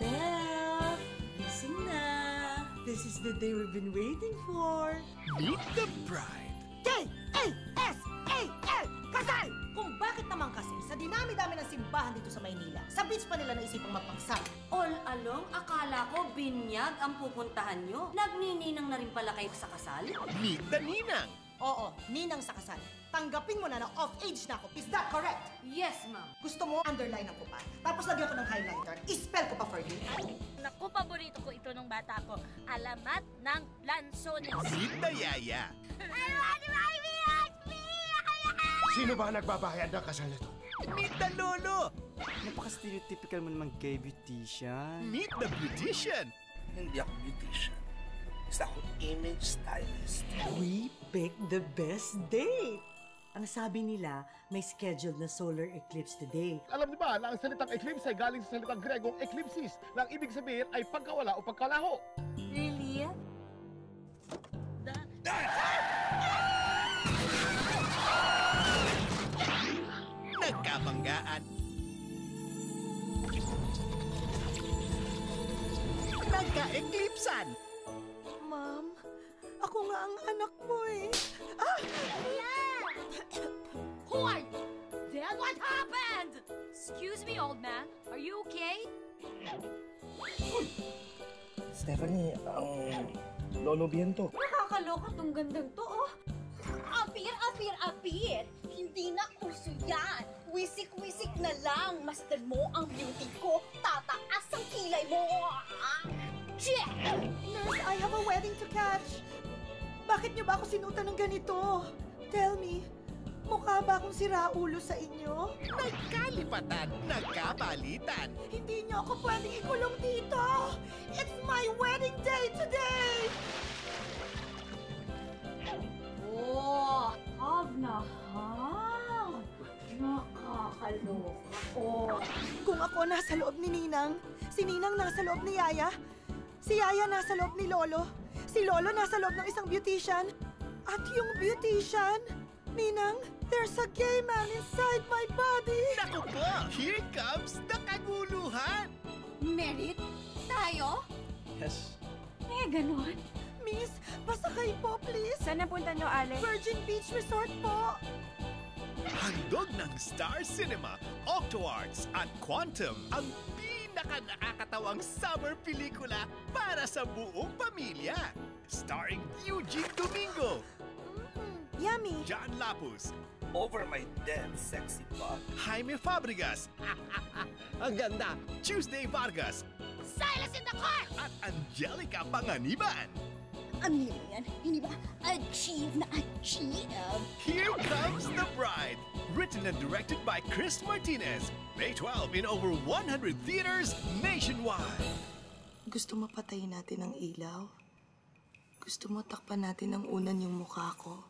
Steph! Gising na! This is the day we've been waiting for! Meet the bride! K-A-S-A-L! Kasal! Kung bakit naman kasi sa dinami-dami ng simbahan dito sa Maynila, sa beach pa nila naisipang magpagsal. All along, akala ko binyag ang pupuntahan nyo. Nagnininang na rin pala kayo sa kasal? Meet the ninang! Oo, ninang sa kasal. Tanggapin mo na off-age na ako. Is that correct? Yes, ma'am. Gusto mo, underline ang kupa. Tapos lagyan ko ng highlighter. I-spell ko pa for you. Naku, paborito ko ito nung bata ko. Alamat ng Lanzones. Meet the yaya! Sino ba ang nagbabayad ng kasal nito? Meet the lolo! Napaka-stereotypical mo naman gay beautician. Meet the beautician! Hindi ako beautician. Basta ako image stylist. We picked the best date! Ang sabi nila, may scheduled na solar eclipse today. Alam niyo ba na ang salitang eclipse ay galing sa salitang Gregong eclipsis na ang ibig sabihin ay pagkawala o pagkalaho? Really? Nagkabanggaan. Nagka-eclipsan. Ma'am, ako nga ang anak mo eh. Who are you? Then what happened? Excuse me, old man. Are you okay? Stephanie, ang lolo Biento. Nakakaloka tong gandang to, oh. Apir! Hindi na uso yan. Wisik-wisik na lang. Masdan mo ang beauty ko. Tataas ang kilay mo. Nurse, I have a wedding to catch. Bakit niyo ba ako sinutan ng ganito? Tell me, mukha ba akong siraulo sa inyo? Nagkalipatan. Nagkabalitan. Hindi niyo ako pwedeng ikulong dito. It's my wedding day today! Oh, hab na hab. Nakakaloka. Oh. Kung ako nasa loob ni Ninang, si Ninang nasa loob ni Yaya, si Yaya nasa loob ni Lolo, si Lolo nasa loob ng isang beautician, at yung beautician, Ninang, there's a gay man inside my body! Naku po! Here comes the kaguluhan! Merit? Tayo? Yes. Ganon. Miss, pasakay po, please! Saan napunta nyo, Ale? Virgin Beach Resort po! Handog ng Star Cinema, OctoArts at Quantum ang pinaka-nakakatawang summer pelikula para sa buong pamilya. Starring Eugene Domingo, Yummy! John Lapus, Over my dead sexy butt. Jaime Fabregas, Ang ganda! Tuesday Vargas, Silence in the car! at Angelica Panganiban. Ano yan? Hindi ba achieve na achieve? Here Comes the Bride! Written and directed by Chris Martinez. May 12 in over 100 theaters nationwide. Gusto mo patayin natin ang ilaw? Gusto mo takpan natin ng unan yung mukha ko?